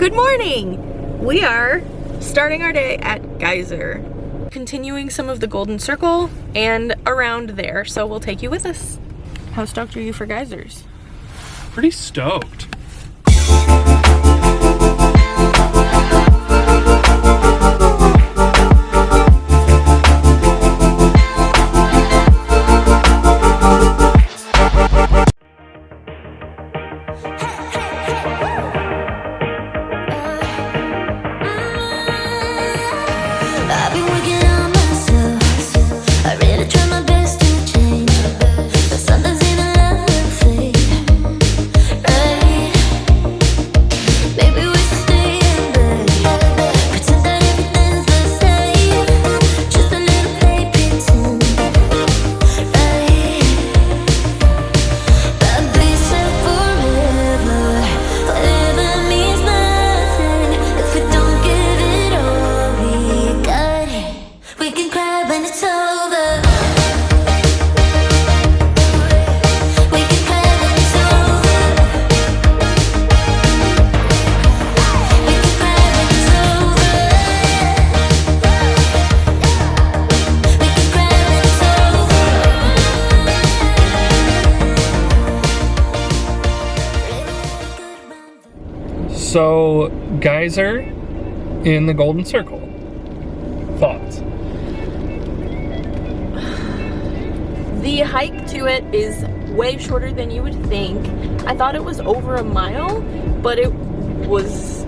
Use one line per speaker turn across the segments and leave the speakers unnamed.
Good morning! We are starting our day at Geyser, continuing some of the Golden Circle and around there, so we'll take you with us. How stoked are you for geysers?
Pretty stoked. So, geyser in the Golden Circle. Thoughts?
The hike to it is way shorter than you would think. I thought it was over a mile, but it was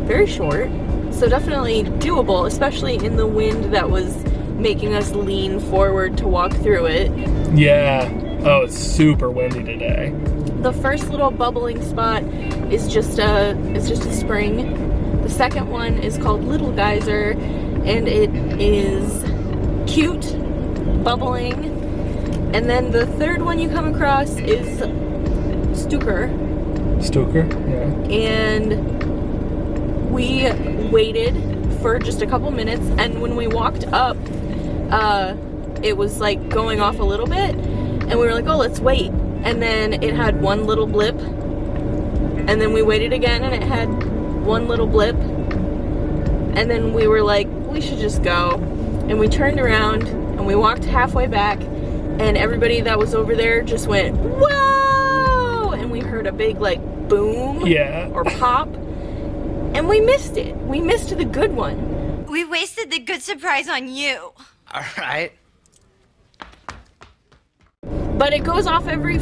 very short. So definitely doable, especially in the wind that was making us lean forward to walk through it.
Yeah. Oh, it's super windy today.
The first little bubbling spot is just a spring. The second one is called Little Geyser, and it is cute, bubbling. And then the third one you come across is Stuker.
Stuker, yeah.
And we waited for just a couple minutes, and when we walked up, it was like going off a little bit, and we were like, oh, let's wait. And then it had one little blip, and then we waited again and it had one little blip, and then we were like, we should just go. And we turned around and we walked halfway back, and everybody that was over there just went, whoa! And we heard a big like boom,
yeah,
or pop, and we missed it. We missed the good one.
We wasted the good surprise on you.
All right.
But it goes off every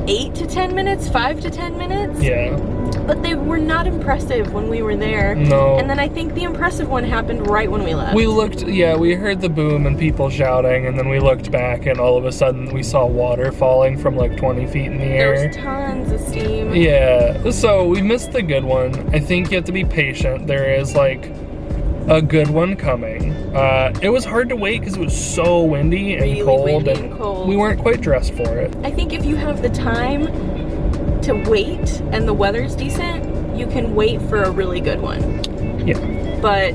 8 to 10 minutes, 5 to 10 minutes.
Yeah.
But they were not impressive when we were there.
No.
And then I think the impressive one happened right when we left.
We looked, yeah, we heard the boom and people shouting, and then we looked back, and all of a sudden we saw water falling from like 20 feet in the air.
There was tons of steam.
Yeah, so we missed the good one. I think you have to be patient. There is like a good one coming. It was hard to wait because it was so windy and
Really
cold,
windy
and
and cold.
we weren't quite dressed for it.
I think if you have the time to wait and the weather's decent, you can wait for a really good one.
Yeah.
But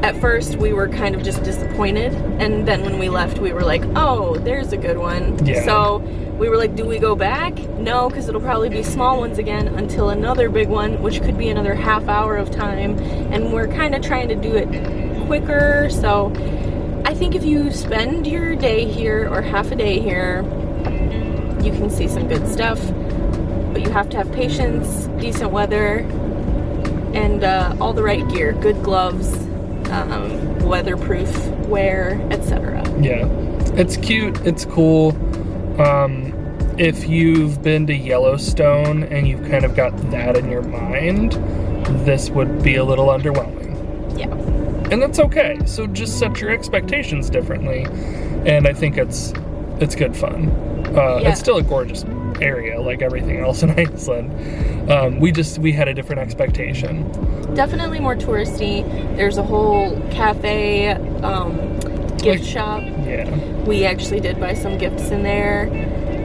at first we were kind of just disappointed, and then when we left we were like, oh, there's a good one.
Yeah.
So we were like, do we go back? No, because it'll probably be small ones again until another big one, which could be another half hour of time, and we're kind of trying to do it quicker. So I think if you spend your day here or half a day here, you can see some good stuff, but you have to have patience, decent weather, and all the right gear, good gloves, weatherproof wear, etc.
Yeah. It's cute, it's cool. If you've been to Yellowstone and you've kind of got that in your mind, this would be a little underwhelming.
Yeah.
And that's okay. So just set your expectations differently. And I think it's good fun. It's still a gorgeous area like everything else in Iceland. We had a different expectation.
Definitely more touristy. There's a whole cafe, gift shop.
Yeah.
We actually did buy some gifts in there,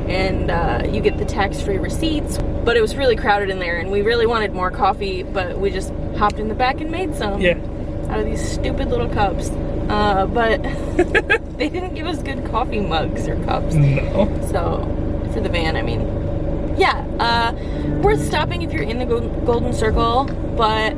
and you get the tax-free receipts, but it was really crowded in there, and we really wanted more coffee, but we just hopped in the back and made some.
Yeah.
Out of these stupid little cups. But they didn't give us good coffee mugs or cups.
No.
So, for the van, I mean, yeah, worth stopping if you're in the Golden Circle, but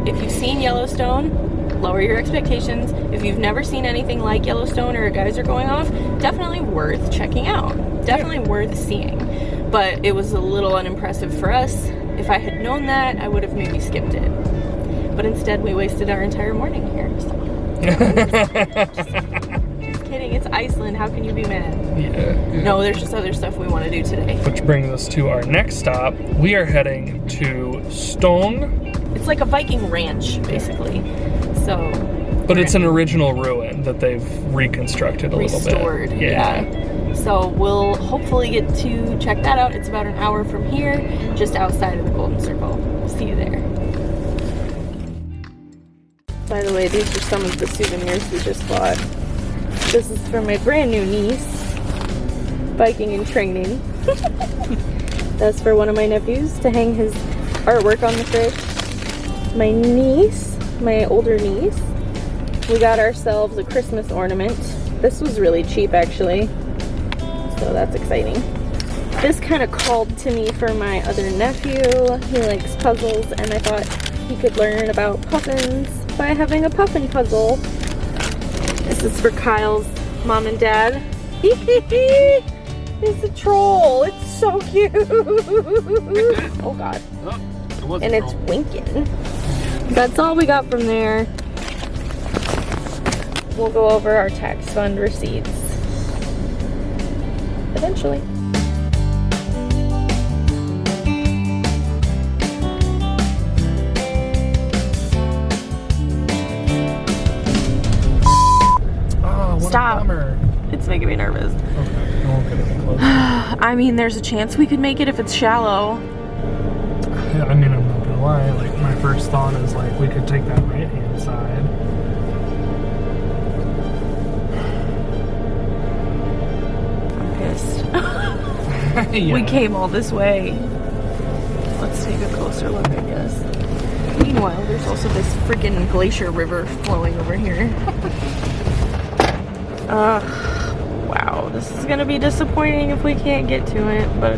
if you've seen Yellowstone, lower your expectations. If you've never seen anything like Yellowstone or a geyser going off, definitely worth checking out. Definitely worth seeing. But it was a little unimpressive for us. If I had known that, I would have maybe skipped it. But instead, we wasted our entire morning here. So. Just kidding. It's Iceland. How can you be mad?
Yeah.
No, there's just other stuff we want to do today.
Which brings us to our next stop. We are heading to Stong.
It's like a Viking ranch, basically. So.
But it's an original ruin that they've reconstructed a little bit.
Restored. Yeah. So we'll hopefully get to check that out. It's about an hour from here, just outside of the Golden Circle. See you there. By the way, these are some of the souvenirs we just bought. This is for my brand new niece, Viking in training. That's for one of my nephews to hang his artwork on the fridge. My niece, my older niece, we got ourselves a Christmas ornament. This was really cheap actually, so that's exciting. This kind of called to me for my other nephew. He likes puzzles and I thought he could learn about puffins by having a puffin puzzle. This is for Kyle's mom and dad. It's a troll. It's so cute. Oh god.
Oh,
and it's winking. That's all we got from there. We'll go over our tax fund receipts eventually. Stop. It's making me nervous.
Okay, I won't get any closer.
I mean, there's a chance we could make it if it's shallow.
Yeah, I mean, I'm not gonna lie. Like, my first thought is like we could take that right-hand side.
I'm pissed.
Yeah.
We came all this way. Let's take a closer look, I guess. Meanwhile, there's also this freaking glacier river flowing over here. Wow, this is gonna be disappointing if we can't get to it, but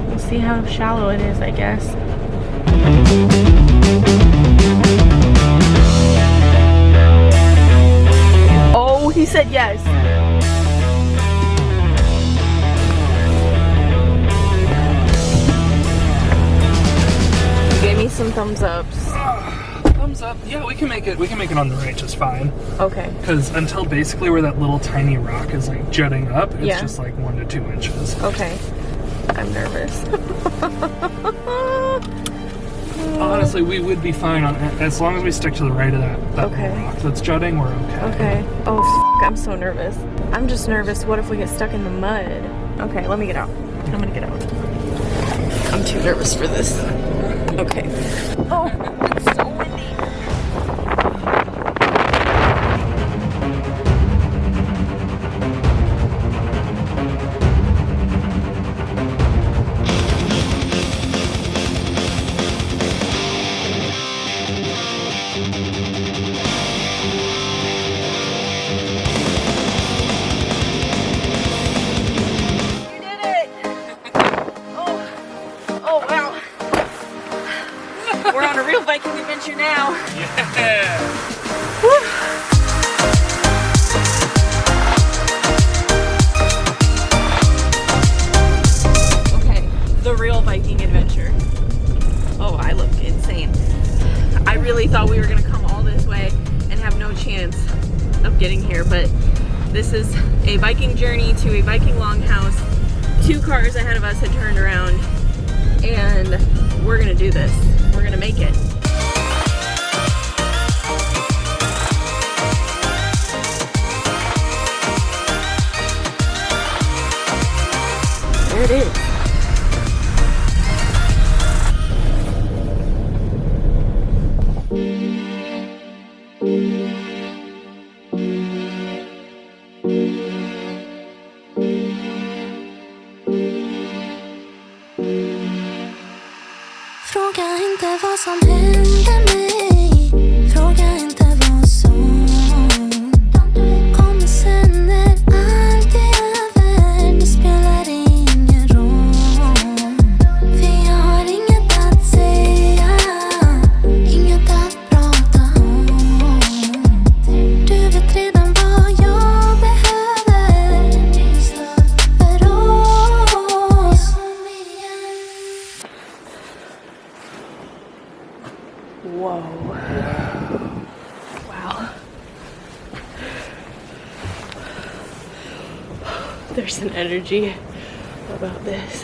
we'll see how shallow it is, I guess. Oh, he said yes. He gave me some thumbs ups.
Thumbs up. Yeah, we can make it. We can make it on the right just fine.
Okay.
Because until basically where that little tiny rock is like jutting up, it's
Yeah.
just like 1 to 2 inches.
Okay. I'm nervous.
Honestly, we would be fine on as long as we stick to the right of that
Okay.
little rock that's jutting. We're okay.
Okay. Oh, I'm so nervous. I'm just nervous. What if we get stuck in the mud? Okay, let me get out. I'm gonna get out. I'm too nervous for this. Okay. Oh, it's so windy. We're on a real Viking adventure now.
Yeah.
Woo. Okay, the real Viking adventure. Oh, I look insane. I really thought we were gonna come all this way and have no chance of getting here, but this is a Viking journey to a Viking longhouse. 2 cars ahead of us had turned around, and we're gonna do this. We're gonna make it. There it is.
Fråga inte vad som hände mig. Fråga inte vad som kommer sen när allt är över. Det spelar ingen roll.
Whoa. Wow. There's an energy about this.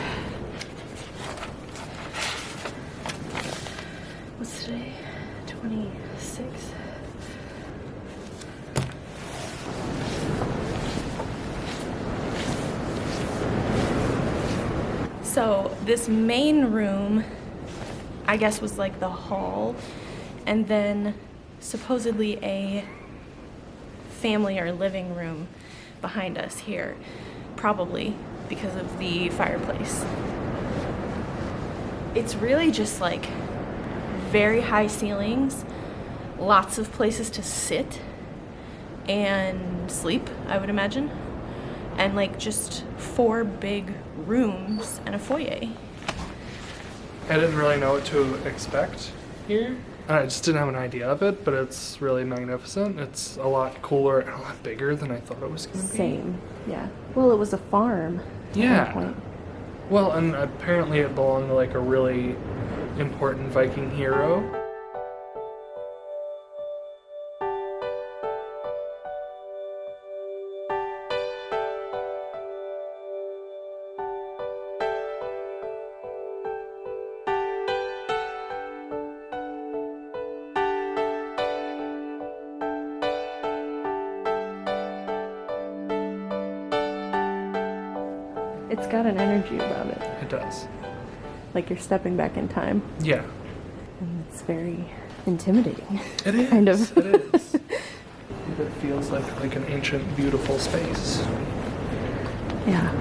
What's today? 26. So this main room, I guess, was like the hall, and then supposedly a family or living room behind us here, probably because of the fireplace. It's really just like very high ceilings, lots of places to sit and sleep, I would imagine, and like just 4 big rooms and a foyer.
I didn't really know what to expect here. I just didn't have an idea of it, but it's really magnificent. It's a lot cooler and a lot bigger than I thought it was going to be.
Same, yeah. Well, it was a farm.
Yeah.
At one point.
Well, and apparently it belonged to like a really important Viking hero.
It's got an energy about it.
It does.
Like you're stepping back in time.
Yeah.
And it's very intimidating.
It is.
Kind of.
It is. It feels like an ancient, beautiful space.
Yeah.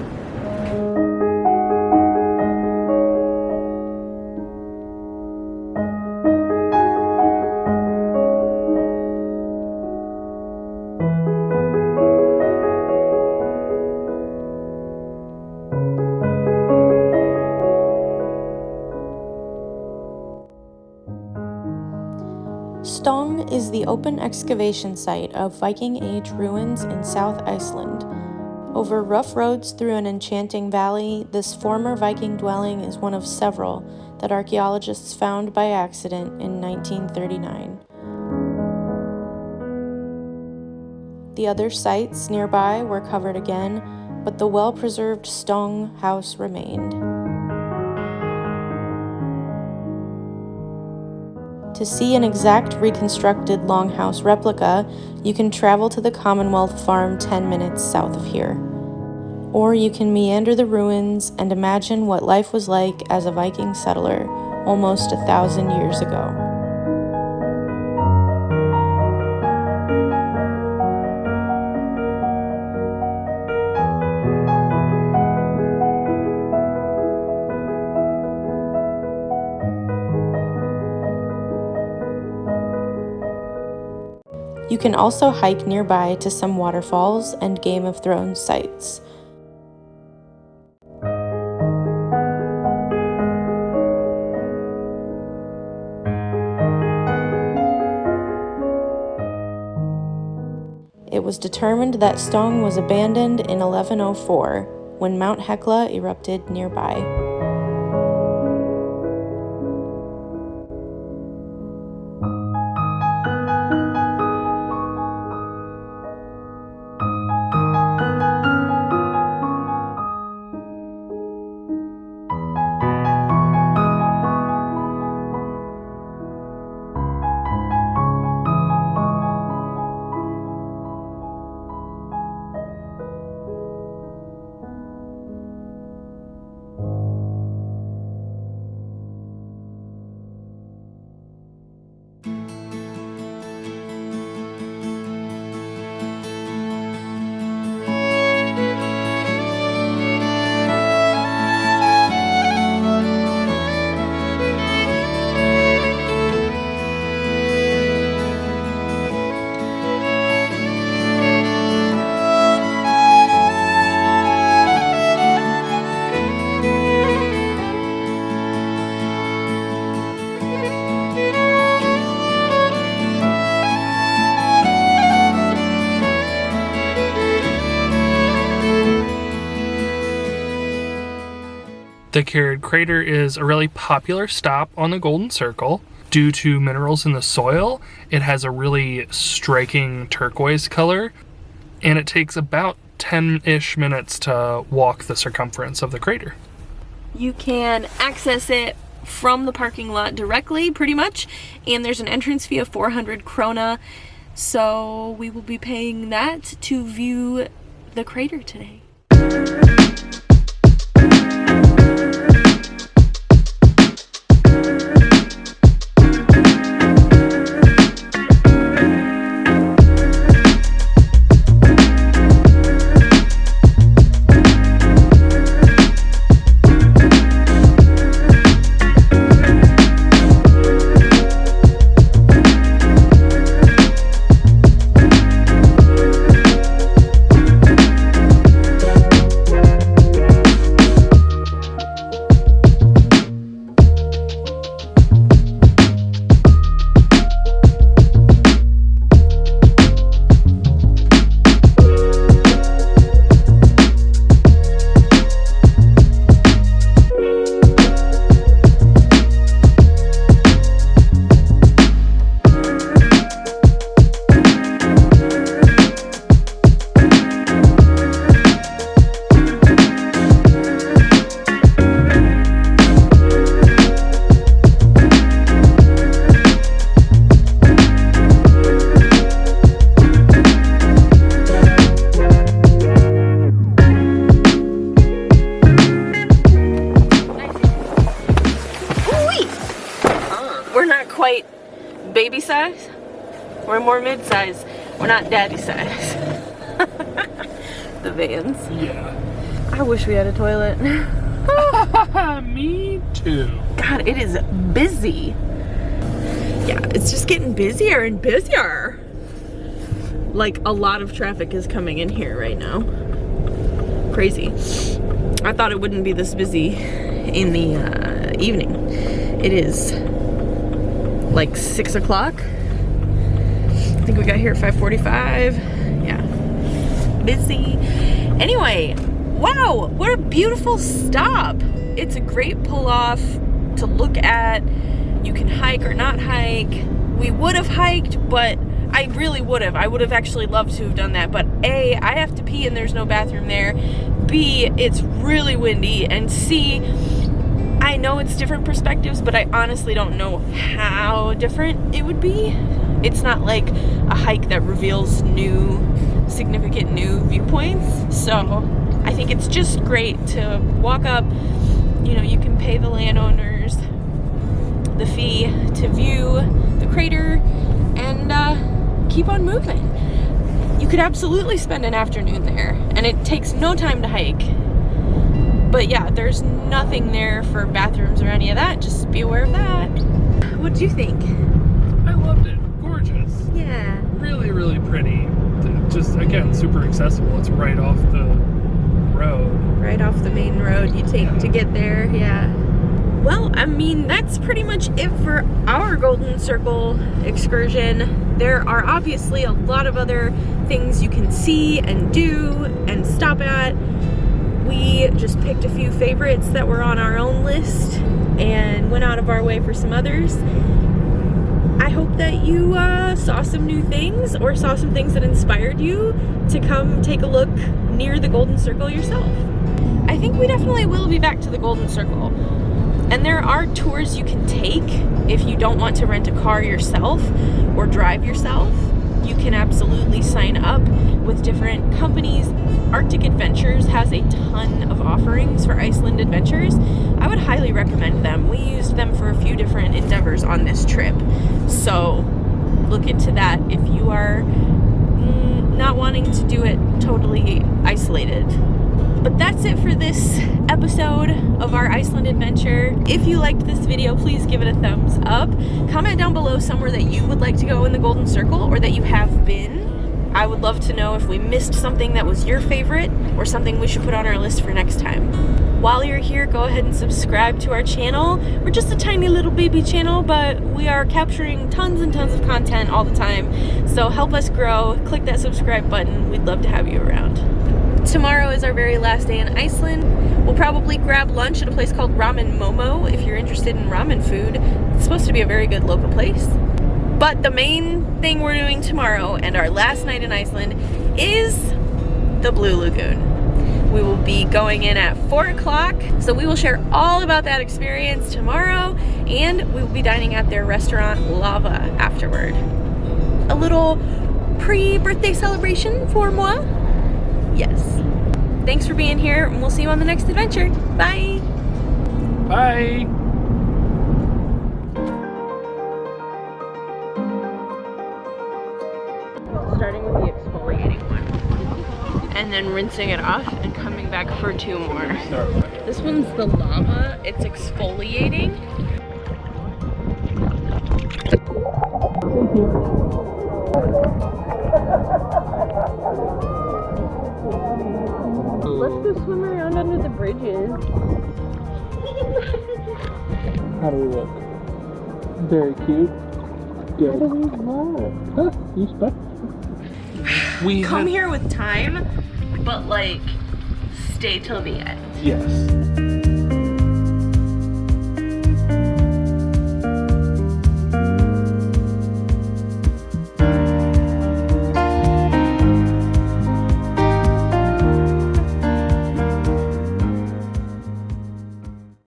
Stong is the open excavation site of Viking Age ruins in South Iceland. Over rough roads through an enchanting valley, this former Viking dwelling is one of several that archaeologists found by accident in 1939. The other sites nearby were covered again, but the well-preserved Stong house remained. To see an exact reconstructed longhouse replica, you can travel to the Commonwealth Farm 10 minutes south of here. Or you can meander the ruins and imagine what life was like as a Viking settler almost 1,000 years ago. You can also hike nearby to some waterfalls and Game of Thrones sites. It was determined that Stong was abandoned in 1104 when Mount Hekla erupted nearby.
The Kerid crater is a really popular stop on the Golden Circle. due to minerals in the soil, it has a really striking turquoise color, and it takes about 10-ish minutes to walk the circumference of the crater.
You can access it from the parking lot directly, pretty much, and there's an entrance fee of 400 krona, so we will be paying that to view the crater today. Baby size, we're more mid-size. We're not daddy size. The vans.
Yeah.
I wish we had a toilet.
Me too.
God, it is busy. Yeah, it's just getting busier and busier. Like, a lot of traffic is coming in here right now. Crazy. I thought it wouldn't be this busy in the evening. It is like 6 o'clock. I think we got here at 5:45. Yeah, busy. Anyway, wow, what a beautiful stop. It's a great pull-off to look at. You can hike or not hike. We would have hiked, but I really would have. I would have actually loved to have done that, but A, I have to pee and there's no bathroom there. B, it's really windy, and C, I know it's different perspectives, but I honestly don't know how different it would be. It's not like a hike that reveals significant new viewpoints. So I think it's just great to walk up. You know, you can pay the landowners the fee to view the crater and keep on moving. You could absolutely spend an afternoon there, and it takes no time to hike. But yeah, there's nothing there for bathrooms or any of that. Just be aware of that. What do you think?
I loved it. Gorgeous.
Yeah.
Really, really pretty. Just, again, super accessible. It's right off the road.
Right off the main road you take to get there, yeah. Well, I mean, that's pretty much it for our Golden Circle excursion. There are obviously a lot of other things you can see and do and stop at. We just picked a few favorites that were on our own list and went out of our way for some others. I hope that you saw some new things or saw some things that inspired you to come take a look near the Golden Circle yourself. I think we definitely will be back to the Golden Circle. And there are tours you can take if you don't want to rent a car yourself or drive yourself. You can absolutely sign up with different companies. Arctic Adventures has a ton of offerings for Iceland adventures. I would highly recommend them. We used them for a few different endeavors on this trip. So look into that if you are not wanting to do it totally isolated. But that's it for this episode of our Iceland adventure. If you liked this video, please give it a thumbs up. Comment down below somewhere that you would like to go in the Golden Circle or that you have been. I would love to know if we missed something that was your favorite or something we should put on our list for next time. While you're here, go ahead and subscribe to our channel. We're just a tiny little baby channel, but we are capturing tons and tons of content all the time. So help us grow. Click that subscribe button. We'd love to have you around. Tomorrow is our very last day in Iceland. We'll probably grab lunch at a place called Ramen Momo if you're interested in ramen food. It's supposed to be a very good local place. But the main thing we're doing tomorrow and our last night in Iceland is the Blue Lagoon. We will be going in at 4 o'clock, so we will share all about that experience tomorrow, and we will be dining at their restaurant Lava afterward. A little pre-birthday celebration for moi. Yes. Thanks for being here, and we'll see you on the next adventure. Bye.
Bye.
Starting with the exfoliating one, and then rinsing it off and coming back for 2 more. This one's the lava. It's exfoliating. Let's go swim around under the bridges.
How do we look? Very cute. Good.
How do we look?
Huh? You spec? We
Come here with time, but like stay till the end.
Yes.